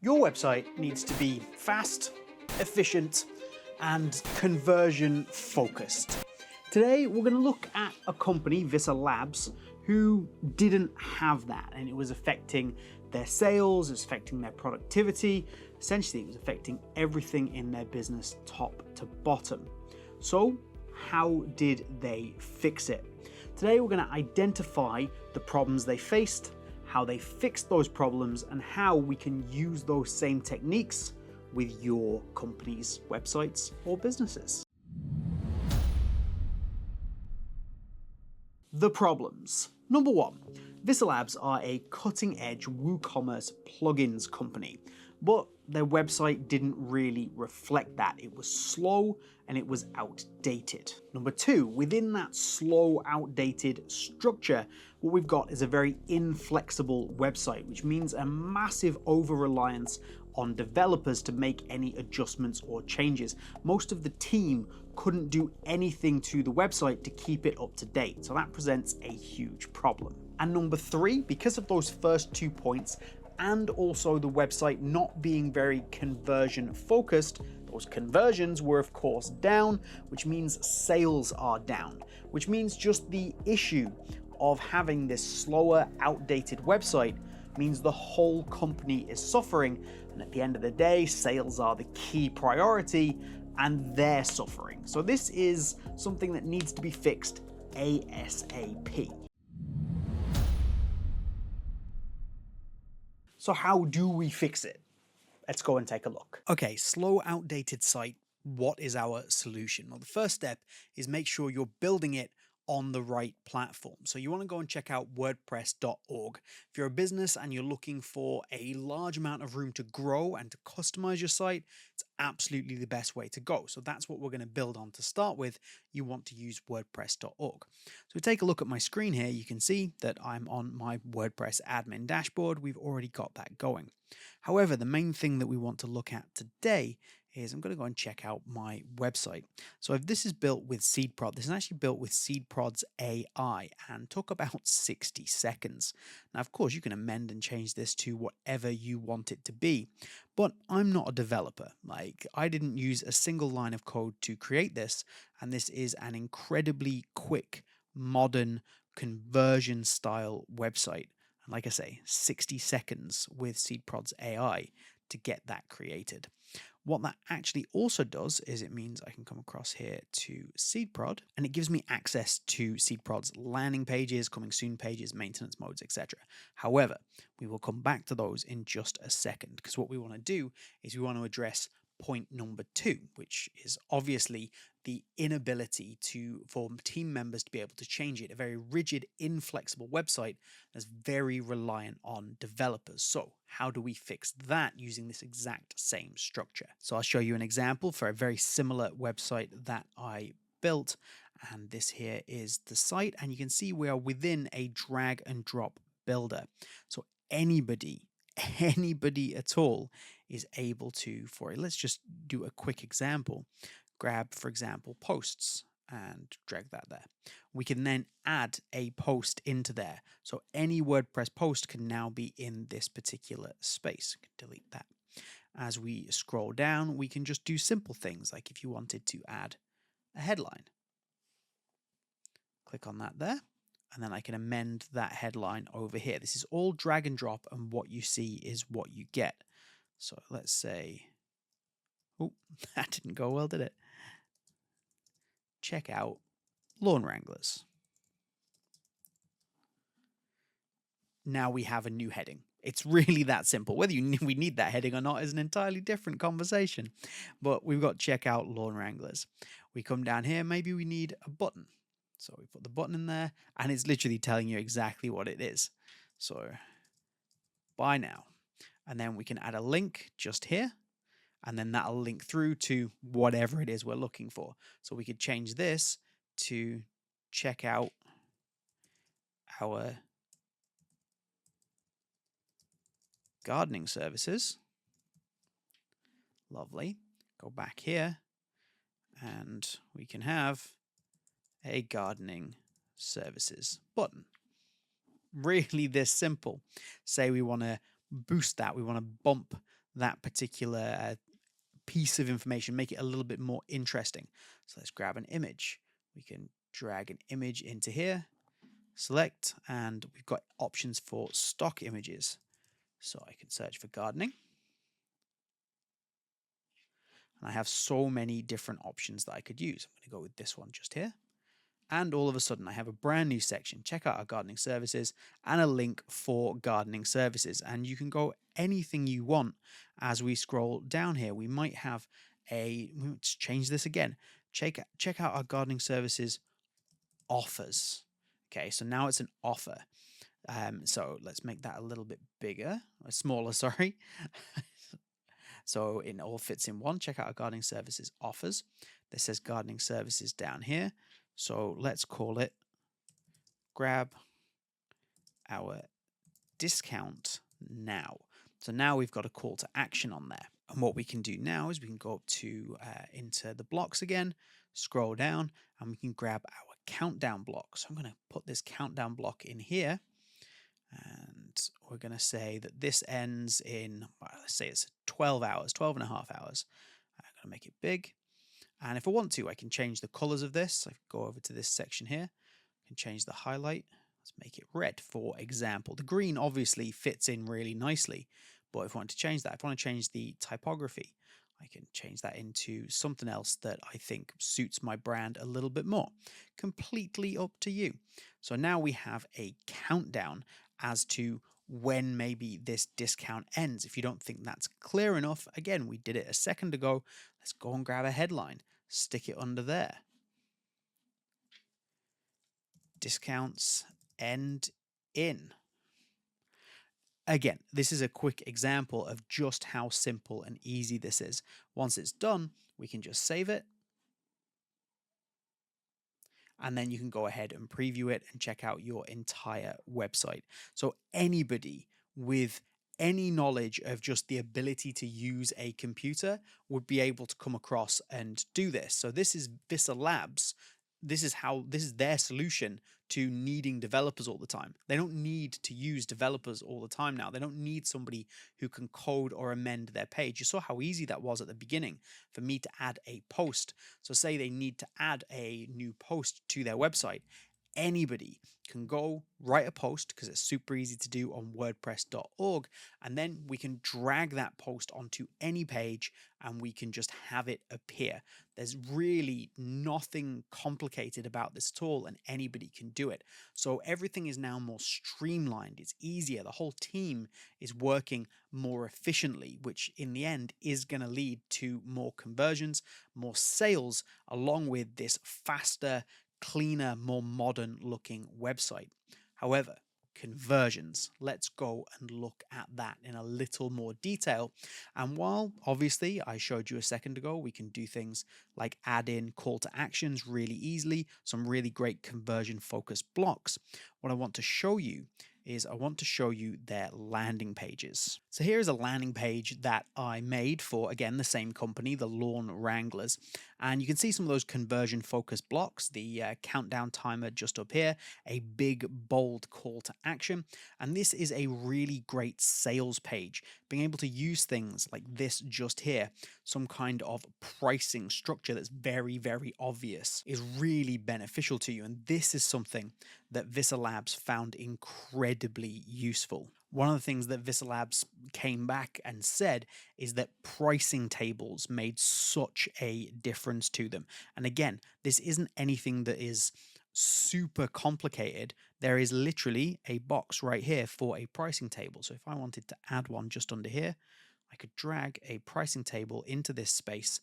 Your website needs to be fast, efficient, and conversion focused. Today, we're going to look at a company, Visser Labs, who didn't have that, and it was affecting their sales, it was affecting their productivity. Essentially, it was affecting everything in their business top to bottom. So, how did they fix it? Today, we're going to identify the problems they faced, how they fixed those problems, and how we can use those same techniques with your company's websites or businesses. The problems. Number one, Visser Labs are a cutting-edge WooCommerce plugins company, but their website didn't really reflect that. It was slow and it was outdated. Number two, within that slow, outdated structure, what we've got is a very inflexible website, which means a massive over-reliance on developers to make any adjustments or changes. Most of the team couldn't do anything to the website to keep it up to date, so that presents a huge problem. And number three, because of those first 2 points, and also the website not being very conversion focused, those conversions were of course down, which means sales are down, which means just the issue of having this slower, outdated website means the whole company is suffering, and at the end of the day, sales are the key priority and they're suffering. So this is something that needs to be fixed ASAP. So how do we fix it? Let's go and take a look. Okay, slow, outdated site. What is our solution? Well, the first step is make sure you're building it on the right platform. So you want to go and check out wordpress.org. If you're a business and you're looking for a large amount of room to grow and to customize your site, it's absolutely the best way to go. So that's what we're going to build on to start with. You want to use wordpress.org. So we take a look at my screen here. You can see that I'm on my WordPress admin dashboard. We've already got that going. However, the main thing that we want to look at today is I'm going to go and check out my website. So if this is built with SeedProd, this is actually built with SeedProd's AI and took about 60 seconds. Now, of course, you can amend and change this to whatever you want it to be, but I'm not a developer. Like, I didn't use a single line of code to create this, and this is an incredibly quick, modern, conversion style website. And like I say, 60 seconds with SeedProd's AI to get that created. What that actually also does is it means I can come across here to SeedProd and it gives me access to SeedProd's landing pages, coming soon pages, maintenance modes, etc. However, we will come back to those in just a second, because what we want to do is we want to address point number two, which is obviously the inability for team members to be able to change it. A very rigid, inflexible website that's very reliant on developers. So how do we fix that using this exact same structure? So I'll show you an example for a very similar website that I built. And this here is the site. And you can see we are within a drag and drop builder. So anybody at all is able to, for it. Let's just do a quick example. Grab, for example, posts and drag that there. We can then add a post into there. So any WordPress post can now be in this particular space. We can delete that. As we scroll down, we can just do simple things like if you wanted to add a headline. Click on that there. And then I can amend that headline over here. This is all drag and drop, and what you see is what you get. So let's say, oh, that didn't go well, did it? Check out lawn wranglers. Now we have a new heading. It's really that simple. Whether we need that heading or not is an entirely different conversation. But we've got check out lawn wranglers. We come down here, maybe we need a button. So we put the button in there and it's literally telling you exactly what it is. So buy now. And then we can add a link just here. And then that'll link through to whatever it is we're looking for. So we could change this to check out our gardening services. Lovely. Go back here and we can have a gardening services button. Really this simple. Say we want to boost that, we want to bump that particular piece of information, make it a little bit more interesting. So let's grab an image. We can drag an image into here, select, and we've got options for stock images. So I can search for gardening. And I have so many different options that I could use. I'm going to go with this one just here. And all of a sudden I have a brand new section, check out our gardening services, and a link for gardening services. And you can go anything you want as we scroll down here. We might have let's change this again. Check out our gardening services offers. Okay, so now it's an offer. So let's make that a little bit bigger, or smaller, sorry. So it all fits in one. Check out our gardening services offers. This says gardening services down here. So let's call it grab our discount now. So now we've got a call to action on there. And what we can do now is we can go up to into the blocks again, scroll down, and we can grab our countdown block. So I'm going to put this countdown block in here. And we're going to say that this ends in, well, let's say it's 12 hours, 12 and a half hours. I'm going to make it big. And if I want to, I can change the colors of this. I can go over to this section here. I can change the highlight. Let's make it red, for example. The green obviously fits in really nicely. But if I want to change that, if I want to change the typography, I can change that into something else that I think suits my brand a little bit more. Completely up to you. So now we have a countdown as to when maybe this discount ends. If you don't think that's clear enough, again, we did it a second ago. Let's go and grab a headline, stick it under there. Discounts end in. Again, this is a quick example of just how simple and easy this is. Once it's done, we can just save it. And then you can go ahead and preview it and check out your entire website. So anybody with any knowledge of just the ability to use a computer would be able to come across and do this. So this is Visser Labs. This is their solution to needing developers all the time. They don't need to use developers all the time now. They don't need somebody who can code or amend their page. You saw how easy that was at the beginning for me to add a post. So say they need to add a new post to their website. Anybody can go write a post, because it's super easy to do on wordpress.org, and then we can drag that post onto any page and we can just have it appear. There's really nothing complicated about this at all, and anybody can do it. So everything is now more streamlined. It's easier. The whole team is working more efficiently, which in the end is going to lead to more conversions, more sales, along with this faster, cleaner, more modern looking website. However, conversions, let's go and look at that in a little more detail. And while obviously I showed you a second ago, we can do things like add in call to actions really easily, some really great conversion focused blocks. What I want to show you is I want to show you their landing pages. So here is a landing page that I made for, again, the same company, the Lawn Wranglers. And you can see some of those conversion focused blocks, the countdown timer just up here, a big bold call to action. And this is a really great sales page. Being able to use things like this just here, some kind of pricing structure that's very, very obvious, is really beneficial to you. And this is something that Visser Labs found incredibly useful. One of the things that Visser Labs came back and said is that pricing tables made such a difference to them. And again, this isn't anything that is super complicated. There is literally a box right here for a pricing table. So if I wanted to add one just under here, I could drag a pricing table into this space,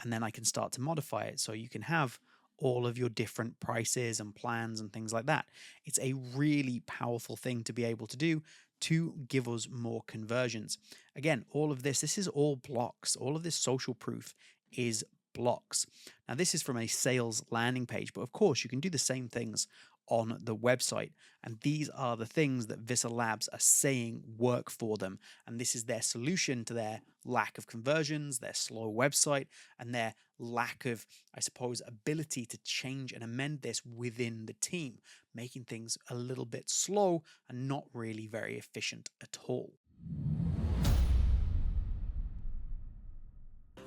and then I can start to modify it so you can have all of your different prices and plans and things like that. It's a really powerful thing to be able to do to give us more conversions. Again, all of this is all blocks. All of this social proof is blocks. Now, this is from a sales landing page, but of course you can do the same things on the website. And these are the things that Visser Labs are saying work for them. And this is their solution to their lack of conversions, their slow website, and their lack of, I suppose, ability to change and amend this within the team, making things a little bit slow and not really very efficient at all.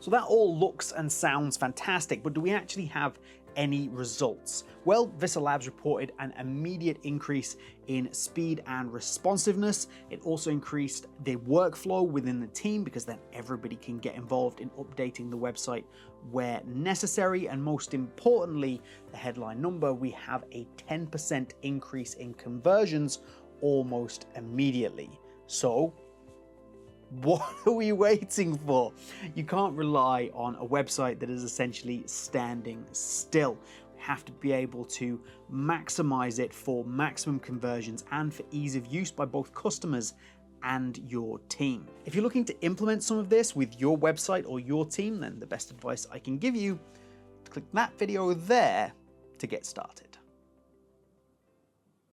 So that all looks and sounds fantastic, but do we actually have any results? Well, Visser Labs reported an immediate increase in speed and responsiveness. It also increased the workflow within the team because then everybody can get involved in updating the website where necessary. And most importantly, the headline number, we have a 10% increase in conversions almost immediately. So what are we waiting for? You can't rely on a website that is essentially standing still. We have to be able to maximize it for maximum conversions and for ease of use by both customers and your team. If you're looking to implement some of this with your website or your team, then the best advice I can give you, click that video there to get started.